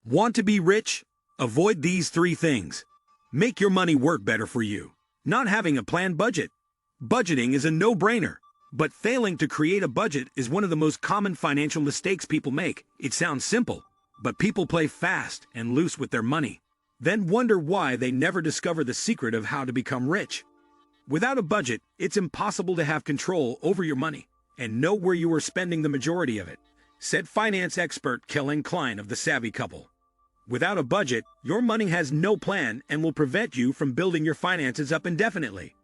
Want to be rich? Avoid these three things. Make your money work better for you. Not having a planned budget. Budgeting is a no-brainer, but failing to create a budget is one of the most common financial mistakes people make. It sounds simple, but people play fast and loose with their money, then wonder why they never discover the secret of how to become rich. Without a budget, it's impossible to have control over your money and know where you are spending the majority of it, said finance expert Kellen Klein of The Savvy Couple. Without a budget, your money has no plan and will prevent you from building your finances up indefinitely.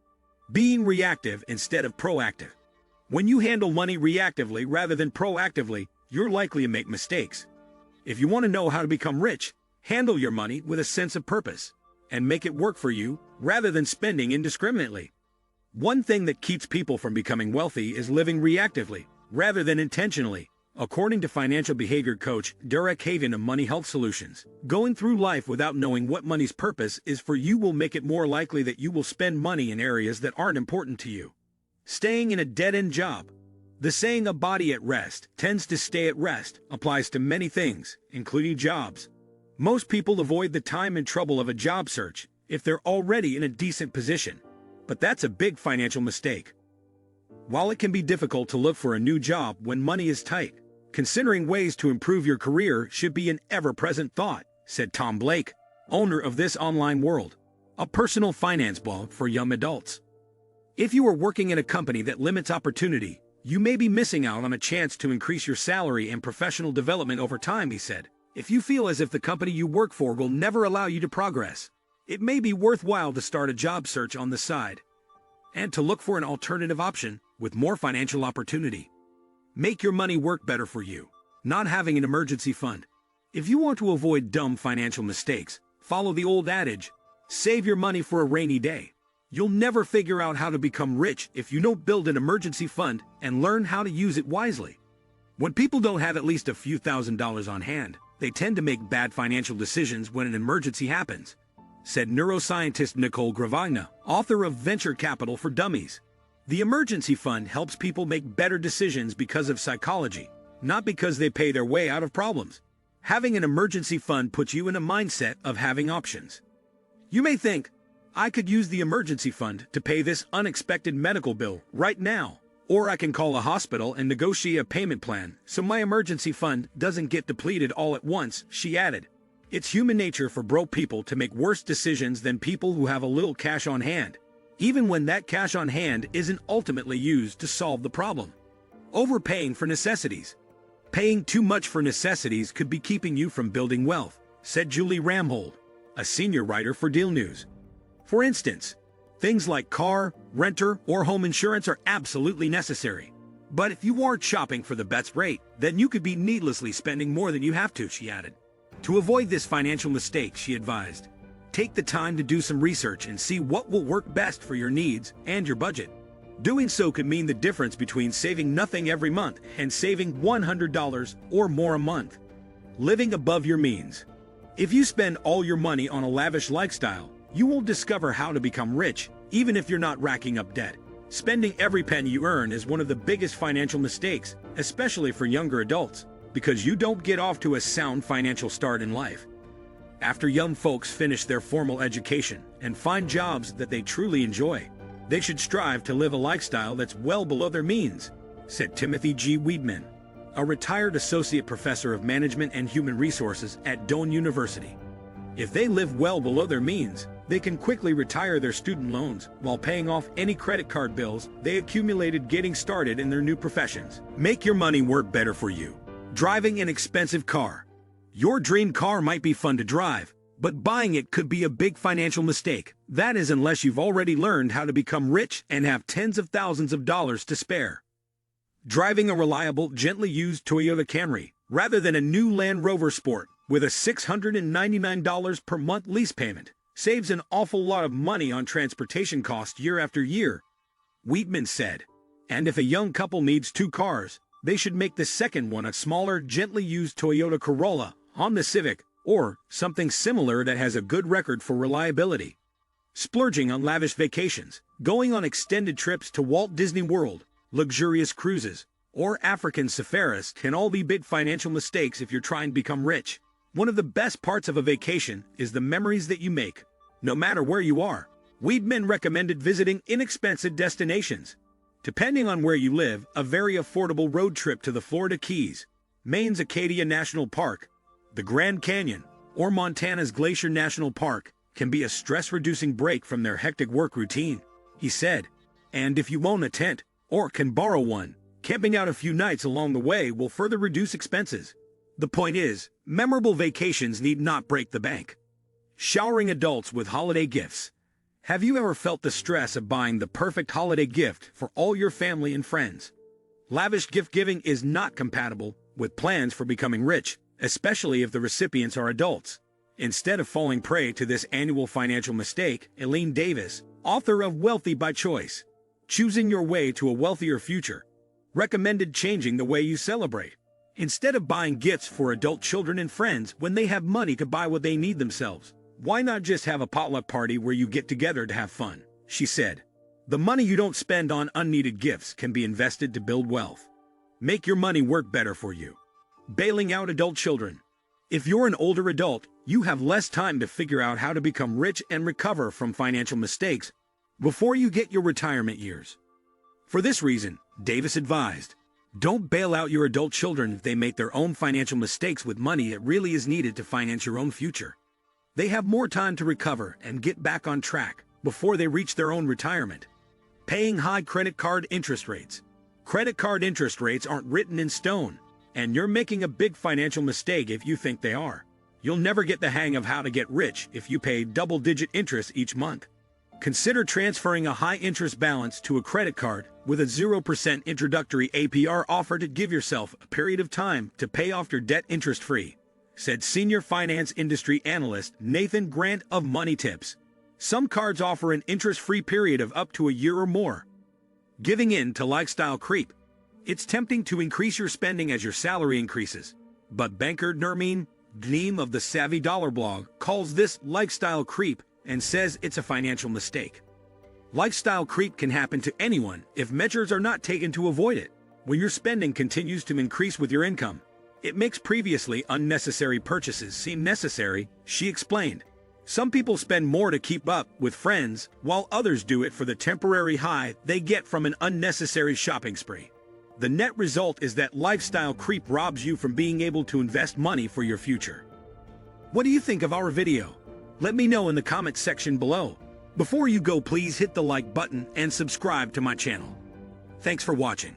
Being reactive instead of proactive. When you handle money reactively rather than proactively, you're likely to make mistakes. If you want to know how to become rich, handle your money with a sense of purpose and make it work for you rather than spending indiscriminately. One thing that keeps people from becoming wealthy is living reactively rather than intentionally. According to financial behavior coach Derek Haven of Money Health Solutions, going through life without knowing what money's purpose is for you will make it more likely that you will spend money in areas that aren't important to you. Staying in a dead-end job. The saying "a body at rest tends to stay at rest" applies to many things, including jobs. Most people avoid the time and trouble of a job search if they're already in a decent position, but that's a big financial mistake. While it can be difficult to look for a new job when money is tight, considering ways to improve your career should be an ever-present thought, said Tom Blake, owner of This Online World, a personal finance blog for young adults. If you are working in a company that limits opportunity, you may be missing out on a chance to increase your salary and professional development over time, he said. If you feel as if the company you work for will never allow you to progress, it may be worthwhile to start a job search on the side and to look for an alternative option with more financial opportunity. Make your money work better for you. Not having an emergency fund. If you want to avoid dumb financial mistakes, follow the old adage, save your money for a rainy day. You'll never figure out how to become rich if you don't build an emergency fund and learn how to use it wisely. When people don't have at least a few $1,000s on hand, they tend to make bad financial decisions when an emergency happens, said neuroscientist Nicole Gravagna, author of Venture Capital for Dummies. The emergency fund helps people make better decisions because of psychology, not because they pay their way out of problems. Having an emergency fund puts you in a mindset of having options. You may think, I could use the emergency fund to pay this unexpected medical bill right now, or I can call a hospital and negotiate a payment plan so my emergency fund doesn't get depleted all at once, she added. It's human nature for broke people to make worse decisions than people who have a little cash on hand, even when that cash on hand isn't ultimately used to solve the problem. Overpaying for necessities. Paying too much for necessities could be keeping you from building wealth, said Julie Ramhold, a senior writer for Deal News. For instance, things like car, renter, or home insurance are absolutely necessary. But if you aren't shopping for the best rate, then you could be needlessly spending more than you have to, she added. To avoid this financial mistake, she advised, take the time to do some research and see what will work best for your needs and your budget. Doing so could mean the difference between saving nothing every month and saving $100 or more a month. Living above your means. If you spend all your money on a lavish lifestyle, you won't discover how to become rich, even if you're not racking up debt. Spending every penny you earn is one of the biggest financial mistakes, especially for younger adults, because you don't get off to a sound financial start in life. After young folks finish their formal education and find jobs that they truly enjoy, they should strive to live a lifestyle that's well below their means, said Timothy G. Weidman, a retired associate professor of management and human resources at Doane University. If they live well below their means, they can quickly retire their student loans while paying off any credit card bills they accumulated getting started in their new professions. Make your money work better for you. Driving an expensive car. Your dream car might be fun to drive, but buying it could be a big financial mistake. That is unless you've already learned how to become rich and have tens of thousands of dollars to spare. Driving a reliable, gently used Toyota Camry, rather than a new Land Rover Sport, with a $699 per month lease payment, saves an awful lot of money on transportation costs year after year, Weidman said. And if a young couple needs two cars, they should make the second one a smaller, gently used Toyota Corolla, Honda Civic, or something similar that has a good record for reliability. Splurging on lavish vacations, going on extended trips to Walt Disney World, luxurious cruises, or African safaris can all be big financial mistakes if you're trying to become rich. One of the best parts of a vacation is the memories that you make. No matter where you are, we've been recommended visiting inexpensive destinations. Depending on where you live, a very affordable road trip to the Florida Keys, Maine's Acadia National Park, the Grand Canyon, or Montana's Glacier National Park can be a stress-reducing break from their hectic work routine, he said. And if you own a tent, or can borrow one, camping out a few nights along the way will further reduce expenses. The point is, memorable vacations need not break the bank. Showering adults with holiday gifts. Have you ever felt the stress of buying the perfect holiday gift for all your family and friends? Lavish gift giving is not compatible with plans for becoming rich, especially if the recipients are adults. Instead of falling prey to this annual financial mistake, Elaine Davis, author of Wealthy by Choice, Choosing Your Way to a Wealthier Future, recommended changing the way you celebrate. Instead of buying gifts for adult children and friends when they have money to buy what they need themselves, why not just have a potluck party where you get together to have fun? She said. The money you don't spend on unneeded gifts can be invested to build wealth. Make your money work better for you. Bailing out adult children. If you're an older adult, you have less time to figure out how to become rich and recover from financial mistakes before you get your retirement years. For this reason, Davis advised, don't bail out your adult children if they make their own financial mistakes with money that really is needed to finance your own future. They have more time to recover and get back on track before they reach their own retirement. Paying high credit card interest rates. Credit card interest rates aren't written in stone, and you're making a big financial mistake if you think they are. You'll never get the hang of how to get rich if you pay double-digit interest each month. Consider transferring a high-interest balance to a credit card with a 0% introductory APR offer to give yourself a period of time to pay off your debt interest-free, said senior finance industry analyst Nathan Grant of Money Tips. Some cards offer an interest-free period of up to a year or more. Giving in to lifestyle creep. It's tempting to increase your spending as your salary increases, but banker Nermeen Gleam of the Savvy Dollar blog calls this lifestyle creep and says it's a financial mistake. Lifestyle creep can happen to anyone if measures are not taken to avoid it. When your spending continues to increase with your income, it makes previously unnecessary purchases seem necessary, she explained. Some people spend more to keep up with friends, while others do it for the temporary high they get from an unnecessary shopping spree. The net result is that lifestyle creep robs you from being able to invest money for your future. What do you think of our video? Let me know in the comments section below. Before you go, please hit the like button and subscribe to my channel. Thanks for watching.